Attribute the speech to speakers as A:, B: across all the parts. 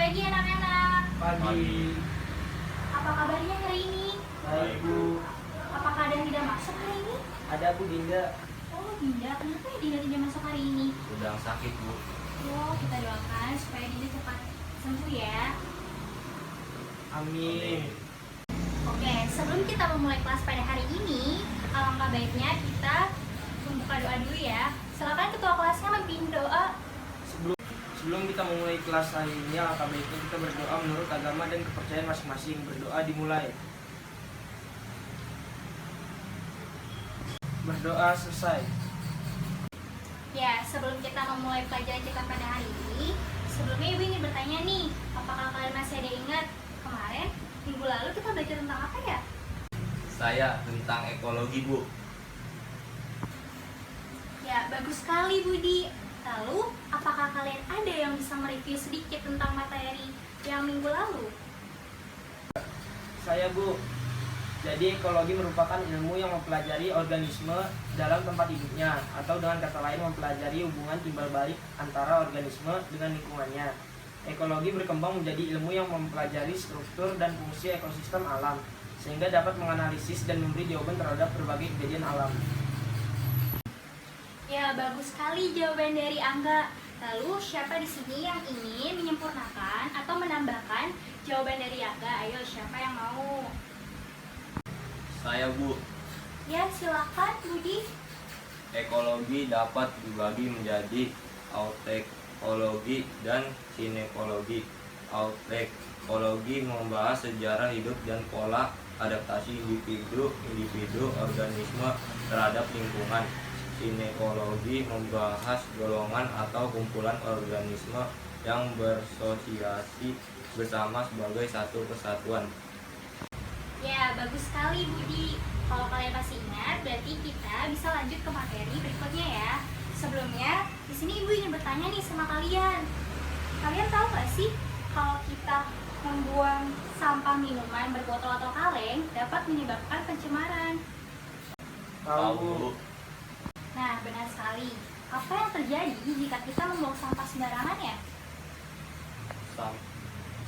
A: pagi anak-anak.
B: Pagi.
A: Apa kabarnya hari ini?
B: Baik, Bu.
A: Apakah ada yang tidak masuk hari ini?
B: Ada Bu Dinda.
A: Oh Dinda, kenapa ya Dinda tidak masuk hari ini?
C: Sedang sakit, Bu.
A: Oh kita doakan supaya Dinda cepat sembuh ya.
B: Amin.
A: Oke, sebelum kita memulai kelas pada hari ini, alangkah baiknya kita membuka doa dulu ya. Silakan ketua kelasnya memimpin doa.
B: Sebelum kita memulai kelas hari ini, alangkah baiknya kita berdoa menurut agama dan kepercayaan masing-masing. Berdoa dimulai. Berdoa selesai.
A: Ya, sebelum kita memulai pelajaran kita pada hari ini, sebelumnya Ibu ingin bertanya nih, apakah kalian masih ada ingat kemarin minggu lalu kita belajar tentang apa ya?
C: Saya tentang ekologi, Bu.
A: Ya, bagus sekali Budi. Lalu, apakah kalian ada yang bisa mereview sedikit tentang materi yang minggu lalu?
B: Saya, Bu. Jadi ekologi merupakan ilmu yang mempelajari organisme dalam tempat hidupnya, atau dengan kata lain mempelajari hubungan timbal balik antara organisme dengan lingkungannya. Ekologi berkembang menjadi ilmu yang mempelajari struktur dan fungsi ekosistem alam, sehingga dapat menganalisis dan memberi jawaban terhadap berbagai kejadian alam.
A: Ya, bagus sekali jawaban dari Angga. Lalu, siapa di sini yang ingin menyempurnakan atau menambahkan jawaban dari Angga? Ayo, siapa yang mau?
C: Saya, Bu.
A: Ya, silakan Budi.
C: Ekologi dapat dibagi menjadi autekologi dan sinekologi. Autekologi membahas sejarah hidup dan pola adaptasi individu organisme terhadap lingkungan. Sinekologi membahas golongan atau kumpulan organisme yang bersosiasi bersama sebagai satu kesatuan.
A: Ya, bagus sekali Budi. Kalau kalian masih ingat, berarti kita bisa lanjut ke materi berikutnya ya. Sebelumnya, di sini Ibu ingin bertanya nih sama kalian. Kalian tahu nggak sih kalau kita membuang sampah minuman berbotol atau kaleng dapat menyebabkan pencemaran?
B: Tahu, Bu.
A: Nah, benar sekali. Apa yang terjadi jika kita membuang sampah sembarangan ya?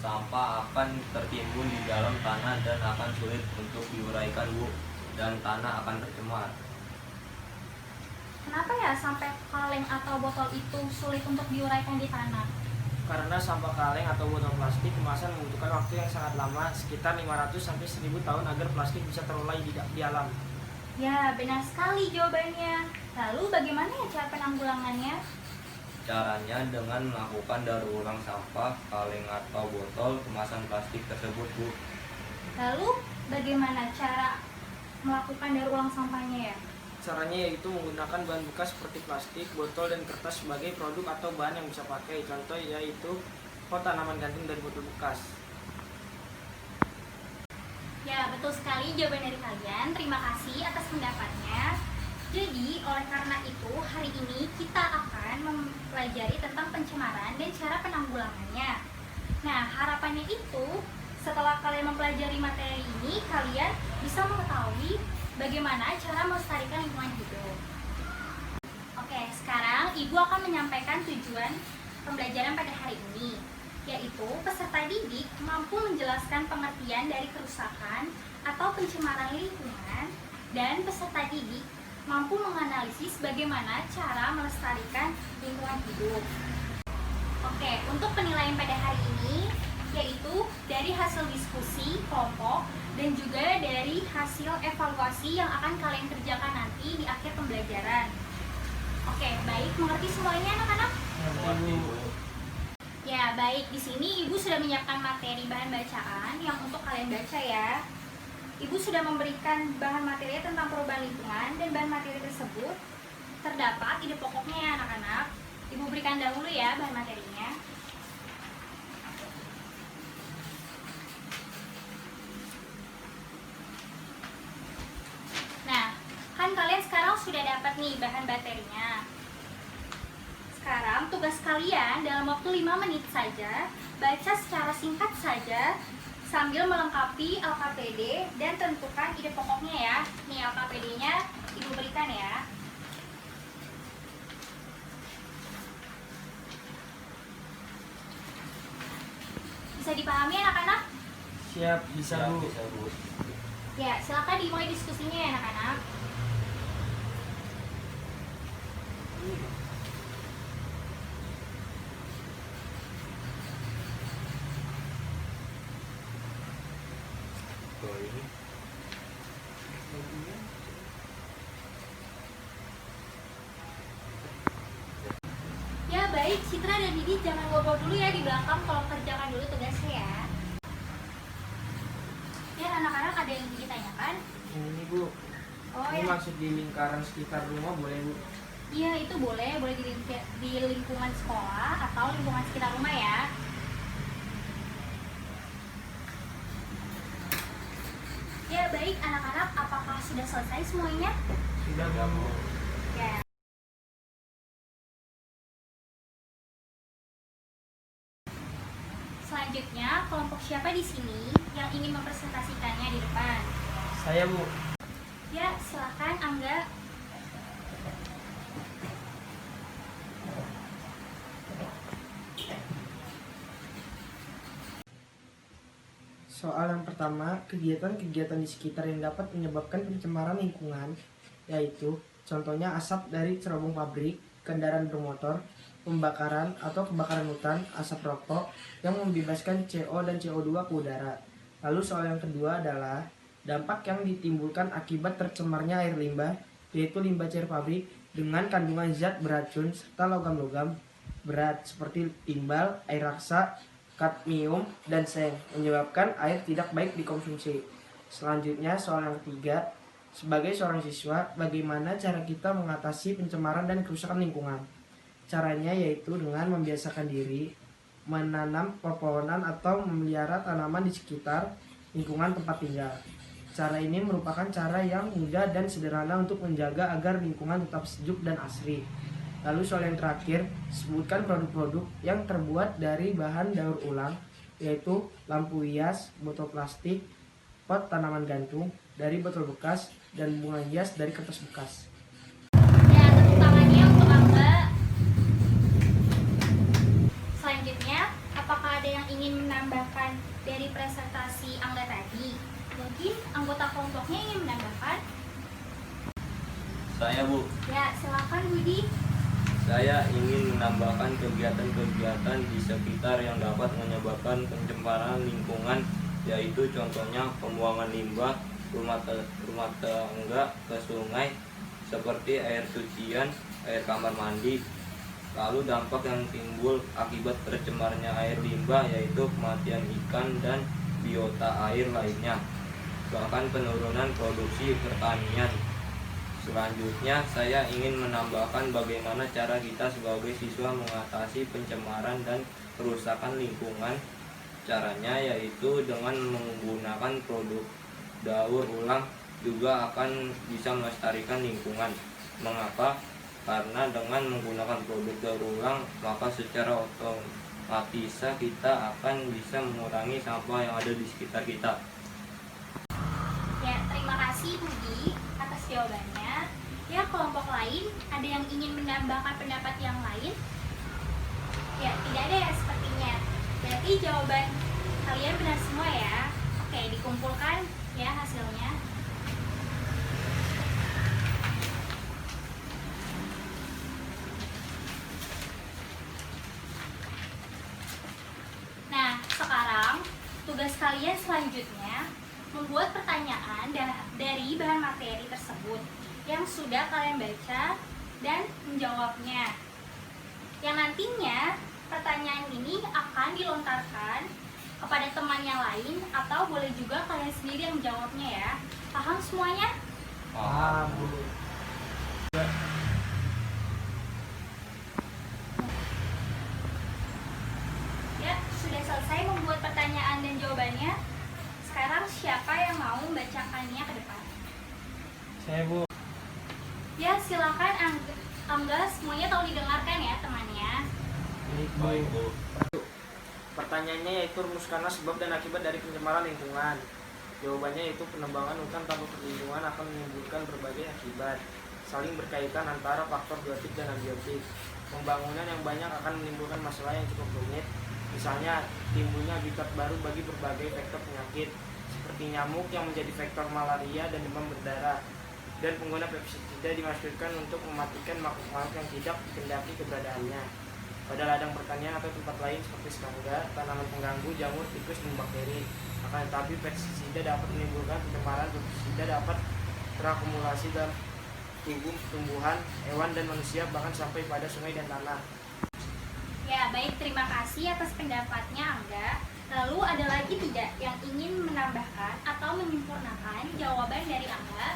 C: Sampah akan tertimbun di dalam tanah dan akan sulit untuk diuraikan, Bu, dan tanah akan tercemar.
A: Kenapa ya sampai kaleng atau botol itu sulit untuk diuraikan di tanah?
B: Karena sampah kaleng atau botol plastik kemasan membutuhkan waktu yang sangat lama, sekitar 500 sampai 1000 tahun agar plastik bisa terurai di alam.
A: Ya, benar sekali jawabannya. Lalu bagaimana ya cara penanggulangannya?
C: Caranya dengan melakukan daur ulang sampah, kaleng atau botol kemasan plastik tersebut, Bu.
A: Lalu bagaimana cara melakukan daur ulang sampahnya ya?
B: Caranya yaitu menggunakan bahan bekas seperti plastik, botol, dan kertas sebagai produk atau bahan yang bisa pakai. Contoh yaitu pot tanaman gantung dan botol bekas.
A: Ya, betul sekali jawaban dari kalian. Terima kasih atas pendapatnya. Jadi, oleh karena itu, hari ini kita akan mempelajari tentang pencemaran dan cara penanggulangannya. Nah, harapannya itu, setelah kalian mempelajari materi ini, kalian bisa mengetahui bagaimana cara melestarikan lingkungan hidup. Oke, sekarang Ibu akan menyampaikan tujuan pembelajaran pada hari ini, yaitu peserta didik mampu menjelaskan pengertian dari kerusakan atau pencemaran lingkungan, dan peserta didik mampu menganalisis bagaimana cara melestarikan lingkungan hidup. Oke, untuk penilaian pada hari ini yaitu dari hasil diskusi kelompok dan juga dari hasil evaluasi yang akan kalian kerjakan nanti di akhir pembelajaran. Oke, baik, mengerti semuanya anak-anak? Ya, baik. Di sini Ibu sudah menyiapkan materi bahan bacaan yang untuk kalian baca ya. Ibu sudah memberikan bahan materi tentang perubahan lingkungan, dan bahan materi tersebut terdapat ide pokoknya ya anak-anak. Ibu berikan dahulu ya bahan materinya. Nah, kan kalian sekarang sudah dapat nih bahan materinya. Sekarang tugas kalian dalam waktu 5 menit saja, baca secara singkat saja sambil melengkapi LKPD dan tentukan ide pokoknya ya. Nih LKPD-nya Ibu berikan ya. Bisa dipahami anak-anak?
B: Siap, bisa
C: Ya,
B: Bu.
C: bisa Bu.
A: Ya, silakan dimulai diskusinya ya anak-anak.
C: Oh, ini.
A: Ya baik, Citra dan Didi jangan ngobrol dulu ya di belakang, kalau kerjakan dulu tugasnya ya. Ya anak-anak, ada yang ditanyakan?
B: Ini Bu,
A: Oh
B: ini
A: ya,
B: maksud di lingkaran sekitar rumah boleh Bu?
A: iya itu boleh di lingkungan sekolah atau lingkungan sekitar rumah ya. Ya baik anak-anak, apakah sudah selesai semuanya?
B: Sudah
C: Ya,
B: Bu.
C: Bu.
A: Ya. Selanjutnya, kelompok siapa di sini yang ingin mempresentasikannya di depan?
B: Saya Bu.
A: Ya, silakan Angga.
B: Soal yang pertama, kegiatan-kegiatan di sekitar yang dapat menyebabkan pencemaran lingkungan, yaitu contohnya asap dari cerobong pabrik, kendaraan bermotor, pembakaran atau kebakaran hutan, asap rokok yang membebaskan CO dan CO2 ke udara. Lalu soal yang kedua adalah dampak yang ditimbulkan akibat tercemarnya air limbah, yaitu limbah cair pabrik dengan kandungan zat beracun serta logam-logam berat seperti timbal, air raksa, kadmium, dan seng, menyebabkan air tidak baik dikonsumsi. Selanjutnya, soal yang ketiga, sebagai seorang siswa, bagaimana cara kita mengatasi pencemaran dan kerusakan lingkungan? Caranya yaitu dengan membiasakan diri menanam pepohonan atau memelihara tanaman di sekitar lingkungan tempat tinggal. Cara ini merupakan cara yang mudah dan sederhana untuk menjaga agar lingkungan tetap sejuk dan asri. Lalu soal yang terakhir, sebutkan produk-produk yang terbuat dari bahan daur ulang, yaitu lampu hias, botol plastik, pot tanaman gantung dari botol bekas, dan bunga hias dari kertas bekas.
A: Ya, tepuk tangannya untuk Angga. Selanjutnya, apakah ada yang ingin menambahkan dari presentasi Angga tadi? Mungkin anggota kelompoknya ingin menambahkan?
C: Saya Bu.
A: Ya, silakan Budi.
C: Saya ingin menambahkan kegiatan-kegiatan di sekitar yang dapat menyebabkan pencemaran lingkungan, yaitu contohnya pembuangan limbah rumah tangga ke sungai seperti air cucian, air kamar mandi. Lalu dampak yang timbul akibat tercemarnya air limbah yaitu kematian ikan dan biota air lainnya, bahkan penurunan produksi pertanian. Selanjutnya, saya ingin menambahkan bagaimana cara kita sebagai siswa mengatasi pencemaran dan kerusakan lingkungan. Caranya yaitu dengan menggunakan produk daur ulang juga akan bisa melestarikan lingkungan. Mengapa? Karena dengan menggunakan produk daur ulang, maka secara otomatis kita akan bisa mengurangi sampah yang ada di sekitar kita.
A: Ya, terima kasih Budi atas jawabannya. Ya, kelompok lain ada yang ingin menambahkan pendapat yang lain? Ya, tidak ada ya sepertinya. Berarti jawaban kalian benar semua ya. Oke, dikumpulkan ya hasilnya. Nah, sekarang tugas kalian selanjutnya membuat pertanyaan dari bahan materi tersebut yang sudah kalian baca dan menjawabnya. Yang nantinya pertanyaan ini akan dilontarkan kepada teman yang lain atau boleh juga kalian sendiri yang menjawabnya ya. Paham semuanya?
B: Ah, Bu.
A: Ya, sudah selesai membuat pertanyaan dan jawabannya. Sekarang siapa yang mau membacakannya ke depan?
B: Saya Bu.
A: Ya, silakan Angga, semuanya tolong didengarkan ya temannya.
C: Baik Bu.
B: Pertanyaannya yaitu rumuskanlah sebab dan akibat dari pencemaran lingkungan. Jawabannya yaitu penebangan hutan tanpa perlindungan akan menimbulkan berbagai akibat, saling berkaitan antara faktor biotik dan abiotik. Pembangunan yang banyak akan menimbulkan masalah yang cukup rumit. Misalnya, timbulnya habitat baru bagi berbagai vektor penyakit, seperti nyamuk yang menjadi vektor malaria dan demam berdarah. Dan pengguna pestisida dimaksudkan untuk mematikan makhluk-makhluk yang tidak dikehendaki keberadaannya. Pada ladang pertanian atau tempat lain seperti serangga, tanaman pengganggu, jamur, tikus, dan bakteri. Akan tetapi pestisida dapat menimbulkan pencemaran. Pestisida dapat terakumulasi dalam tubuh tumbuhan, hewan, dan manusia, bahkan sampai pada sungai dan tanah.
A: Ya, baik, terima kasih atas pendapatnya Angga. Lalu ada lagi tidak yang ingin menambahkan atau menyempurnakan jawaban dari Angga?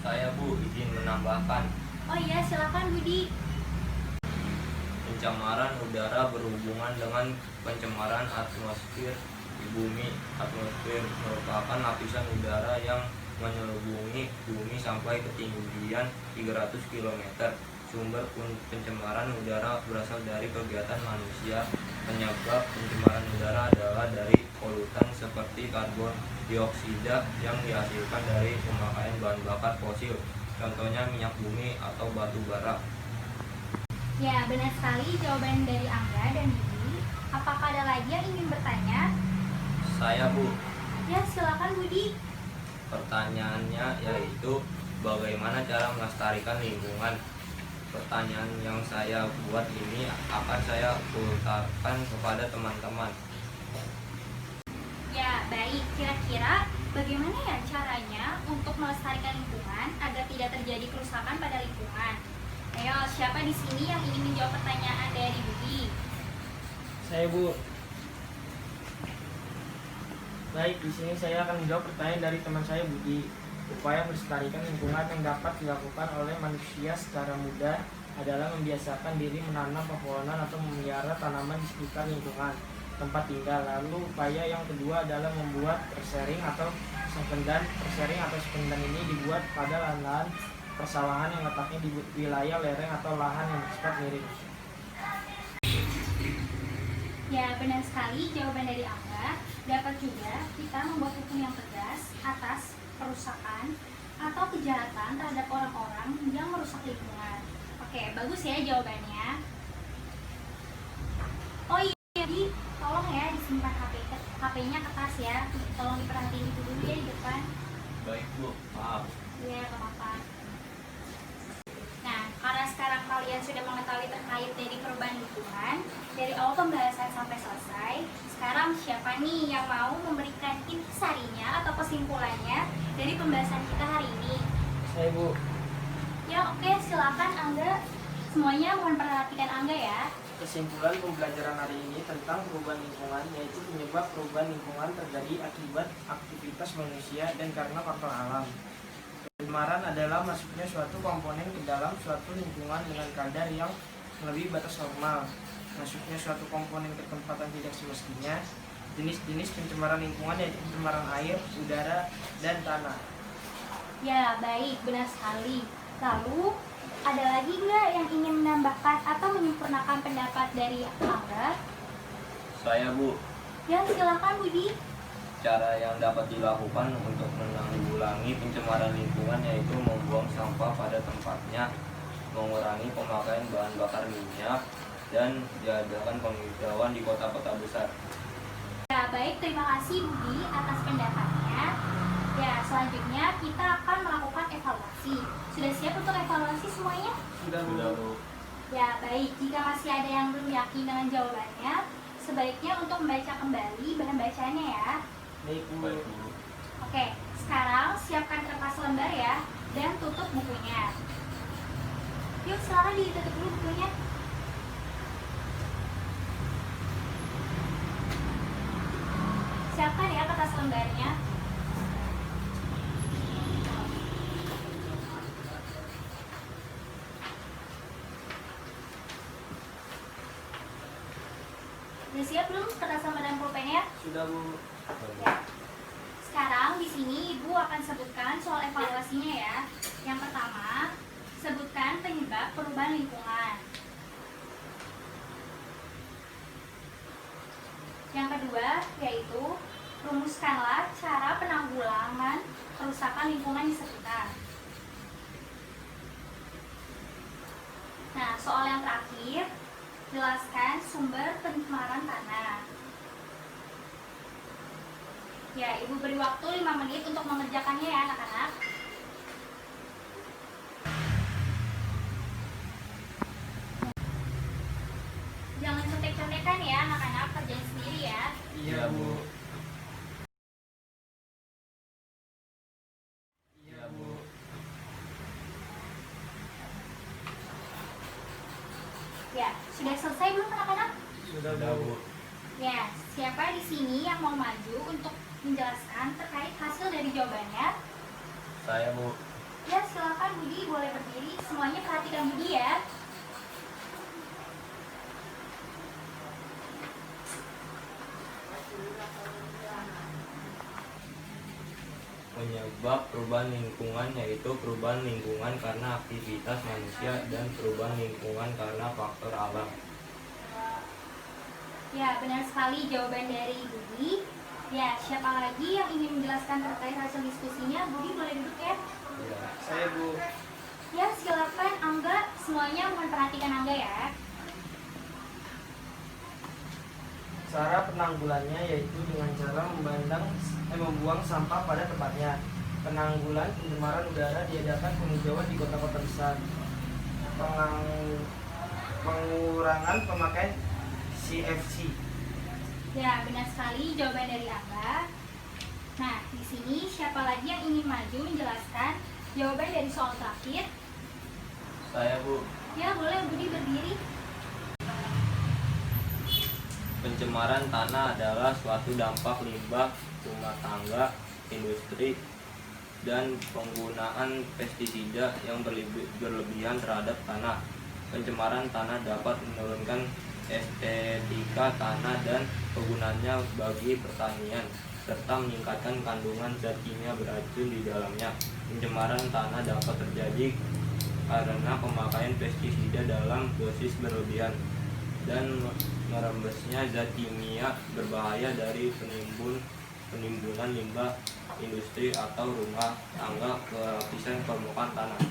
C: Saya Bu izin menambahkan.
A: Oh iya, silakan Budi.
C: Pencemaran udara berhubungan dengan pencemaran atmosfer di bumi. Atmosfer merupakan lapisan udara yang menyelubungi bumi sampai ketinggian 300 km. Sumber pencemaran udara berasal dari kegiatan manusia. Penyebab pencemaran udara adalah dari polutan seperti karbon dioksida yang dihasilkan dari pemakaian bahan bakar fosil, contohnya minyak bumi atau batu bara.
A: Ya, benar sekali jawaban dari Angga dan Budi. Apakah ada lagi yang ingin bertanya?
C: Saya Bu,
A: Ya, silakan Budi.
C: pertanyaannya yaitu bagaimana cara melestarikan lingkungan. Pertanyaan yang saya buat ini akan saya utarakan kepada teman-teman.
A: Ya, baik. Kira-kira bagaimana ya caranya untuk melestarikan lingkungan agar tidak terjadi kerusakan pada lingkungan? Ayo, siapa di sini yang ingin menjawab pertanyaan dari Budi?
B: Saya Bu. Baik, di sini saya akan menjawab pertanyaan dari teman saya Budi. Upaya melestarikan lingkungan yang dapat dilakukan oleh manusia secara mudah adalah membiasakan diri menanam pepohonan atau memelihara tanaman di sekitar lingkungan tempat tinggal. Lalu upaya yang kedua adalah membuat tersaring atau sependan. Tersaring atau sependan ini dibuat pada lahan-lahan persawahan yang letaknya di wilayah lereng atau lahan yang bersifat miring.
A: Ya, benar sekali jawaban dari Angga. Dapat juga kita membuat hukum yang tegas atas kerusakan atau kejahatan terhadap orang-orang yang merusak lingkungan. Oke, bagus ya jawabannya. Oh iya, jadi tolong ya disimpan HP-nya ke tas ya. Tolong diperhatiin itu dulu ya di depan.
C: Baik Bu, maaf.
A: Iya, gak apa-apa. Nah, karena sekarang kalian sudah mengetahui terkait dari perubahan lingkungan dari awal pembahasan sampai selesai, sekarang siapa nih yang mau memberikan intisarinya atau kesimpulannya dari pembahasan kita hari ini?
B: Saya Bu.
A: Ya, oke, silakan Angga. Semuanya mohon perhatikan Angga ya.
B: Kesimpulan pembelajaran hari ini tentang perubahan lingkungan, yaitu penyebab perubahan lingkungan terjadi akibat aktivitas manusia dan karena faktor alam. Pencemaran adalah masuknya suatu komponen ke dalam suatu lingkungan dengan kadar yang melebihi batas normal. Masuknya suatu komponen ke tempat yang tidak semestinya. Jenis-jenis pencemaran lingkungan yaitu pencemaran air, udara, dan tanah.
A: Ya, baik, benar sekali. Lalu, ada lagi nggak yang ingin menambahkan atau menyempurnakan pendapat dari Angga?
C: Saya Bu,
A: Ya, silakan Budi.
C: cara yang dapat dilakukan untuk menanggulangi pencemaran lingkungan yaitu membuang sampah pada tempatnya, mengurangi pemakaian bahan bakar minyak, dan diadakan penghijauan di kota-kota besar.
A: Ya, baik, terima kasih Budi atas pendapatnya. Ya, selanjutnya kita akan melakukan evaluasi. Sudah siap untuk evaluasi semuanya?
B: Sudah Bu.
C: Bu.
A: Ya, baik. Jika masih ada yang belum yakin dengan jawabannya, sebaiknya untuk membaca kembali bahan bacaannya ya.
B: Baik Bu.
C: Baik Bu.
A: Oke, sekarang siapkan kertas lembar ya, dan tutup bukunya. Yuk, silakan ditutup dulu bukunya. Siapkan ya kertas lembarnya. Udah siap belum kertas lembar dan pulpennya?
B: Sudah Bu.
A: Ya. Sekarang di sini Ibu akan sebutkan soal evaluasinya ya. Yang pertama, sebutkan penyebab perubahan lingkungan. Yang kedua, yaitu rumuskanlah cara penanggulangan kerusakan lingkungan di sekitar. Nah, soal yang terakhir, jelaskan sumber pencemaran tanah. Ya, Ibu beri waktu 5 menit untuk mengerjakannya ya anak-anak. Jangan contek-contekan ya anak-anak, kerjain sendiri ya.
B: Iya, Bu. Iya, Bu.
A: Ya, sudah selesai belum anak-anak?
B: Sudah,
C: Udah, Bu.
B: Bu.
A: Ya, siapa di sini yang mau maju untuk menjelaskan terkait hasil dari jawabannya?
C: Saya, Bu.
A: Ya, silakan Budi, boleh berdiri. Semuanya perhatikan Budi ya.
C: Penyebab perubahan lingkungan yaitu perubahan lingkungan karena aktivitas manusia dan perubahan lingkungan karena faktor alam.
A: Ya, benar sekali jawaban dari Budi. Ya, siapa lagi yang ingin menjelaskan terkait hasil diskusinya? Budi boleh duduk ya.
C: Ya.
B: Saya, Bu.
A: Ya, silakan Angga. Semuanya mohon perhatikan Angga ya.
B: Cara penanggulannya yaitu dengan cara membuang sampah pada tempatnya. Penanggulan pencemaran udara diadakan penghijauan di kota-kota besar. Pengurangan pemakaian CFC.
A: Ya, benar sekali jawaban dari Angga. Nah, di sini siapa lagi yang ingin maju menjelaskan jawaban dari soal terakhir?
C: Saya, Bu.
A: Ya, boleh Budi berdiri.
C: Pencemaran tanah adalah suatu dampak limbah rumah tangga, industri, dan penggunaan pestisida yang berlebihan terhadap tanah. Pencemaran tanah dapat menurunkan estetika tanah dan penggunaannya bagi pertanian, serta meningkatkan kandungan zat kimia beracun di dalamnya. Pencemaran tanah dapat terjadi karena pemakaian pestisida dalam dosis berlebihan dan merembesnya zat kimia berbahaya dari penimbunan limbah industri atau rumah tangga ke lapisan permukaan tanah.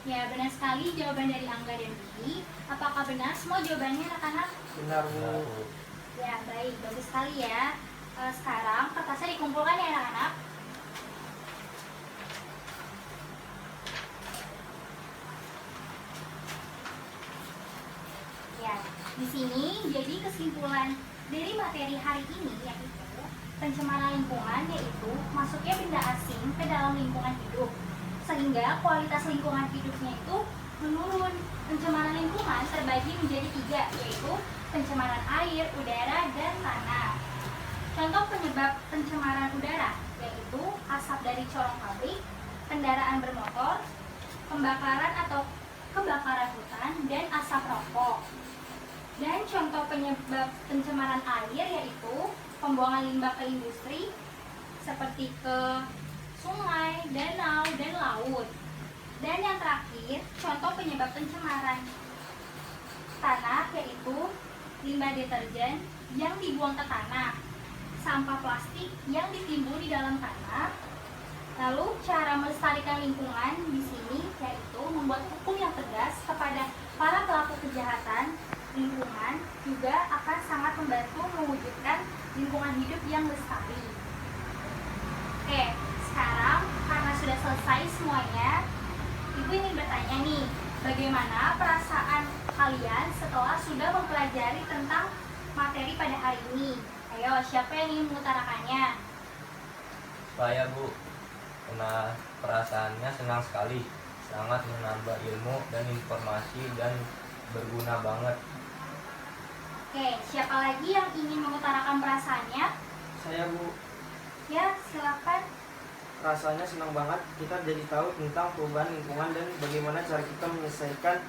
A: Ya, benar sekali jawaban dari Angga dan Budi. Apakah benar semua jawabannya anak-anak?
B: Benar, Bu.
A: Ya, baik. Bagus sekali ya. Sekarang kertasnya dikumpulkan ya anak-anak. Ya, di sini jadi kesimpulan dari materi hari ini yaitu pencemaran lingkungan, yaitu masuknya benda asing ke dalam lingkungan hidup sehingga kualitas lingkungan hidupnya itu menurun. Pencemaran lingkungan terbagi menjadi 3, yaitu pencemaran air, udara, dan tanah. Contoh penyebab pencemaran udara yaitu asap dari corong pabrik, kendaraan bermotor, pembakaran atau kebakaran hutan, dan asap rokok. Dan contoh penyebab pencemaran air yaitu pembuangan limbah ke industri seperti ke sungai, danau, dan laut. Dan yang terakhir, contoh penyebab pencemaran tanah yaitu limbah deterjen yang dibuang ke tanah, sampah plastik yang ditimbun di dalam tanah. Lalu cara melestarikan lingkungan di sini yaitu membuat hukum yang tegas kepada para pelaku kejahatan lingkungan juga akan sangat membantu mewujudkan lingkungan hidup yang lestari. Oke, sekarang karena sudah selesai semuanya, Ibu ingin bertanya nih, bagaimana perasaan kalian setelah sudah mempelajari tentang materi pada hari ini? Ayo, siapa yang ingin mengutarakannya?
C: Saya, Bu. Karena perasaannya senang sekali, sangat menambah ilmu dan informasi dan berguna banget.
A: Oke, siapa lagi yang ingin mengutarakan perasaannya?
B: Saya, Bu.
A: Ya, silakan.
B: Rasanya senang banget kita jadi tahu tentang perubahan lingkungan dan bagaimana cara kita menyelesaikan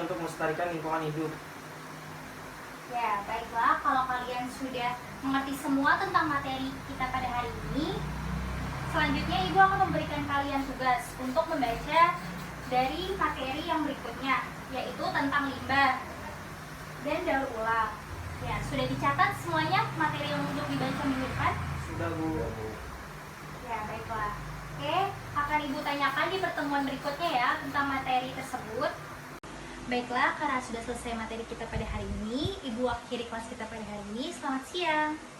B: untuk melestarikan lingkungan hidup.
A: Ya, baiklah, kalau kalian sudah mengerti semua tentang materi kita pada hari ini, selanjutnya Ibu akan memberikan kalian tugas untuk membaca dari materi yang berikutnya, yaitu tentang limbah dan daur ulang. Ya, sudah dicatat semuanya materi yang untuk dibaca minggu depan?
B: Sudah, Bu.
A: Ya, baiklah. Oke, akan Ibu tanyakan di pertemuan berikutnya ya tentang materi tersebut. Baiklah, karena sudah selesai materi kita pada hari ini, Ibu akhiri kelas kita pada hari ini. Selamat siang.